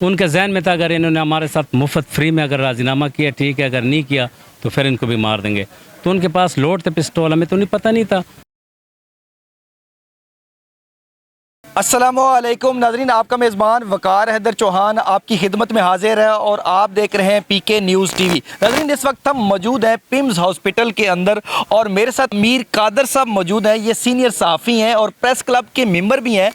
ان کے ذہن میں تھا اگر انہوں نے ہمارے ساتھ مفت فری میں اگر راضینامہ کیا ٹھیک ہے، اگر نہیں کیا تو پھر ان کو بھی مار دیں گے. تو ان کے پاس لوڈ تھے پستول، ہمیں تو نہیں پتہ نہیں تھا. السلام علیکم ناظرین، آپ کا میزبان وقار حیدر چوہان آپ کی خدمت میں حاضر ہے اور آپ دیکھ رہے ہیں پی کے نیوز ٹی وی. ناظرین، اس وقت ہم موجود ہیں پیمز ہاسپٹل کے اندر اور میرے ساتھ میر قادر صاحب موجود ہیں. یہ سینئر صحافی ہیں اور پریس کلب کے ممبر بھی ہیں.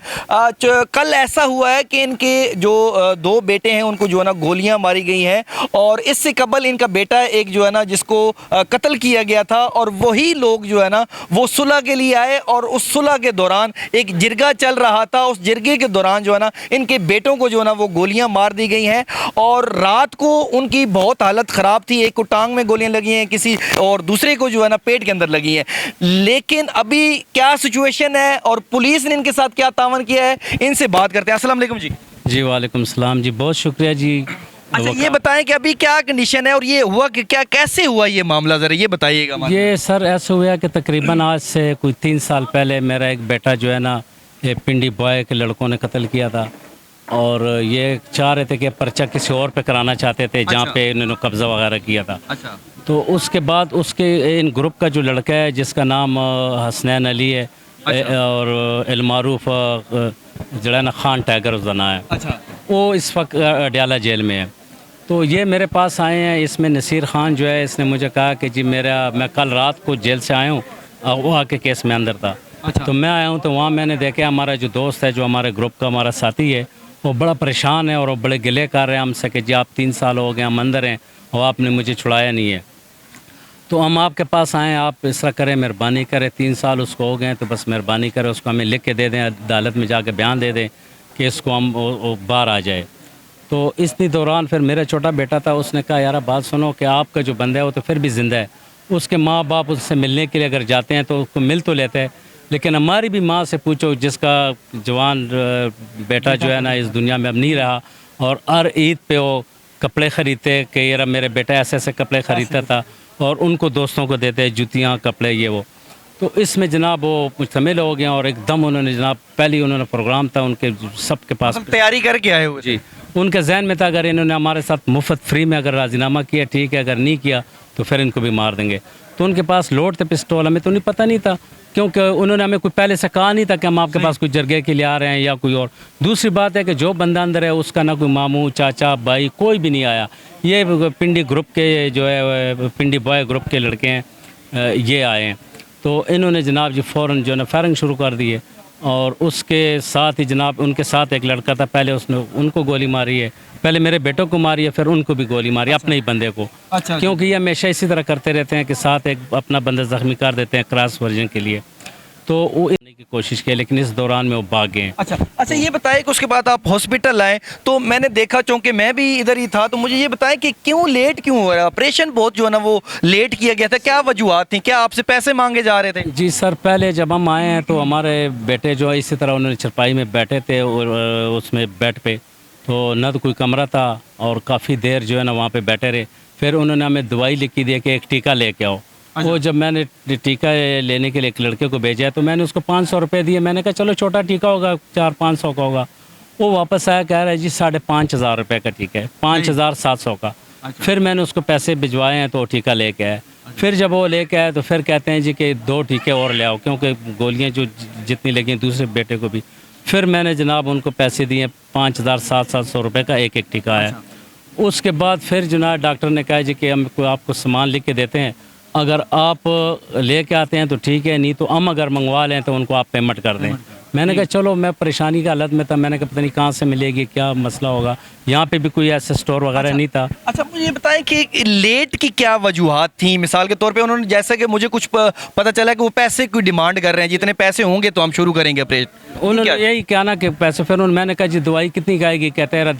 کل ایسا ہوا ہے کہ ان کے جو دو بیٹے ہیں ان کو جو ہے نا گولیاں ماری گئی ہیں، اور اس سے قبل ان کا بیٹا ایک جو ہے نا جس کو قتل کیا گیا تھا، اور وہی لوگ جو ہے نا وہ صلح کے لیے آئے اور اس صلح کے دوران ایک جرگہ چل رہا تھا. اس جرگے کے دوران جو ہے نا ان کے بیٹوں کو جو ہے نا وہ گولیاں مار دی گئی ہیں، اور رات کو ان کی بہت حالت خراب تھی. ایک کو ٹانگ میں گولیاں لگی ہیں کسی، اور دوسرے کو جو ہے نا پیٹ کے اندر لگی ہیں. لیکن ابھی کیا سچویشن ہے اور پولیس نے ان کے ساتھ کیا تعاون کیا ہے، ان سے بات کرتے ہیں. السلام علیکم جی. جی وعلیکم السلام جی، بہت شکریہ جی. اچھا یہ بتائیں کہ ابھی کیا کنڈیشن ہے اور یہ ہوا کہ کیا کیسے ہوا یہ معاملہ، ذرا یہ بتائیے گا. یہ سر ایسا ہوا کہ تقریباً آج سے کوئی 3 سال پہلے میرا ایک بیٹا جو ہے نا یہ پنڈی بوائے کے لڑکوں نے قتل کیا تھا، اور یہ چاہ رہے تھے کہ پرچہ کسی اور پہ کرانا چاہتے تھے جہاں پہ انہوں نے قبضہ وغیرہ کیا تھا. تو اس کے بعد اس کے ان گروپ کا جو لڑکا ہے جس کا نام حسنین علی ہے اور المعروف جڑانا خان ٹائگر اس کا نام ہے، وہ اس وقت اڈیالہ جیل میں ہے. تو یہ میرے پاس آئے ہیں. اس میں نصیر خان جو ہے اس نے مجھے کہا کہ جی میں کل رات کو جیل سے آیا ہوں، وہ آ کے کیس میں اندر تھا. تو میں آیا ہوں تو وہاں میں نے دیکھا ہمارا جو دوست ہے جو ہمارے گروپ کا ہمارا ساتھی ہے وہ بڑا پریشان ہے اور وہ بڑے گلے کر رہے ہیں ہم سے کہ جی آپ 3 سال ہو گئے ہم اندر ہیں اور آپ نے مجھے چھڑایا نہیں ہے. تو ہم آپ کے پاس آئیں، آپ اس طرح کریں، مہربانی کریں. 3 سال اس کو ہو گئے تو بس مہربانی کریں اس کو ہمیں لکھ کے دے دیں، عدالت میں جا کے بیان دے دیں کہ اس کو ہم باہر آ جائے. تو اس دوران پھر میرا چھوٹا بیٹا تھا، اس نے کہا یار بات سنو کہ آپ کا جو بندہ ہے وہ تو پھر بھی زندہ ہے. اس کے ماں باپ اس سے ملنے کے لیے اگر جاتے ہیں تو اس کو مل تو لیتے ہیں، لیکن ہماری بھی ماں سے پوچھو جس کا جوان بیٹا جو ہے نا اس دنیا میں اب نہیں رہا، اور ہر عید پہ وہ کپڑے خریدتے کہ یار میرے بیٹا ایسے ایسے کپڑے خریدتا تھا اور ان کو دوستوں کو دیتے جوتیاں کپڑے یہ وہ. تو اس میں جناب وہ مشتمل ہو گیا اور ایک دم انہوں نے جناب پہلی انہوں نے پروگرام تھا ان کے سب کے پاس تیاری کر کے آئے ہوئے جی. ان کے ذہن میں تھا اگر انہوں نے ہمارے ساتھ مفت فری میں اگر راضینامہ کیا ٹھیک ہے، اگر نہیں کیا تو پھر ان کو بھی مار دیں گے. تو ان کے پاس لوڈ تھے پستول، ہمیں تو نہیں پتہ نہیں تھا کیونکہ انہوں نے ہمیں کوئی پہلے سے کہا نہیں تھا کہ ہم آپ کے پاس کوئی جرگے کے لیے آ رہے ہیں یا کوئی اور. دوسری بات ہے کہ جو بندہ اندر ہے اس کا نہ کوئی ماموں چاچا بھائی کوئی بھی نہیں آیا. یہ پنڈی گروپ کے جو ہے پنڈی بوائے گروپ کے لڑکے ہیں، یہ آئے ہیں. تو انہوں نے جناب جی فوراً جو ہے نا فائرنگ شروع کر دی ہے، اور اس کے ساتھ ہی جناب ان کے ساتھ ایک لڑکا تھا، پہلے اس نے ان کو گولی ماری ہے، پہلے میرے بیٹوں کو ماری ہے پھر ان کو بھی گولی ماری اپنے ہی بندے کو. کیونکہ یہ ہمیشہ اسی طرح کرتے رہتے ہیں کہ ساتھ ایک اپنا بندہ زخمی کر دیتے ہیں کراس ورژن کے لیے. تو وہ کرنے کی کوشش کی لیکن اس دوران میں وہ بھاگ گئے. اچھا یہ بتائیں کہ اس کے بعد آپ ہاسپٹل آئے تو میں نے دیکھا، چونکہ میں بھی ادھر ہی تھا، تو مجھے یہ بتائیں کہ کیوں لیٹ کیوں ہو رہا ہے آپریشن؟ بہت جو ہے نا وہ لیٹ کیا گیا تھا، کیا وجوہات تھیں؟ کیا آپ سے پیسے مانگے جا رہے تھے؟ جی سر، پہلے جب ہم آئے ہیں تو ہمارے بیٹے جو اسی طرح انہوں نے چرپائی میں بیٹھے تھے اور اس میں بیڈ پہ، تو نہ تو کوئی کمرہ تھا اور کافی دیر جو ہے نا وہاں پہ بیٹھے رہے. پھر انہوں نے ہمیں دوائی لکھی دی کہ ایک ٹیکہ لے کے آؤ. وہ جب میں نے ٹیکہ لینے کے لیے ایک لڑکے کو بھیجا تو میں نے اس کو 500 روپے دیے. میں نے کہا چلو چھوٹا ٹیکہ ہوگا 400-500 کا ہوگا. وہ واپس آیا کہہ رہا ہے جی 5,500 روپے کا ٹیکہ ہے، 5,700 کا. پھر میں نے اس کو پیسے بھجوائے ہیں تو وہ ٹیکہ لے کے آئے. پھر جب وہ لے کے آئے تو پھر کہتے ہیں جی کہ 2 ٹیکے اور لے آؤ کیونکہ گولیاں جو جتنی لگیں دوسرے بیٹے کو بھی. پھر میں نے جناب ان کو پیسے دیے 5,700 روپے کا ایک ٹیکہ آیا. اس کے بعد پھر جناب ڈاکٹر نے کہا جی کہ ہم آپ کو سامان لکھ کے دیتے ہیں، اگر آپ لے کے آتے ہیں تو ٹھیک ہے، نہیں تو ہم اگر منگوا لیں تو ان کو آپ پیمنٹ کر دیں. میں نے کہا چلو، میں پریشانی کی حالت میں تھا، میں نے کہا پتہ نہیں کہاں سے ملے گی، کیا مسئلہ ہوگا. یہاں پہ بھی کوئی ایسا اسٹور وغیرہ نہیں تھا. اچھا مجھے یہ بتائیں کہ لیٹ کی کیا وجوہات تھیں؟ مثال کے طور پہ انہوں نے جیسا کہ مجھے کچھ پتہ چلا کہ وہ پیسے کی ڈیمانڈ کر رہے ہیں، جتنے پیسے ہوں گے تو ہم شروع کریں گے آپریشن. انہوں نے یہی کہا نا کہ پیسے. پھر میں نے کہا جی دوائی کتنی کا آئے گی؟ کہتے ہیں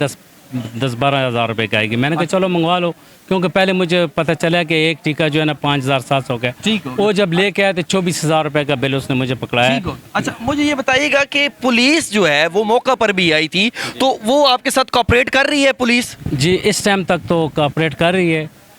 10-12 ہزار روپے کا آئے گی. میں نے کہا چلو منگوا لو، کیونکہ پہلے مجھے پتہ چلا کہ ایک ٹیکہ جو ہے نا 5,700 کا ہے. وہ جب لے کے آئے تو 24,000 روپے کا بل اس نے مجھے پکڑایا. اچھا مجھے یہ بتائیے گا کہ پولیس جو ہے وہ موقع پر بھی آئی تھی، تو وہ آپ کے ساتھ کوآپریٹ کر رہی ہے پولیس؟ جی اس ٹائم تک تو کوآپریٹ کر رہی ہے،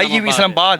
IGP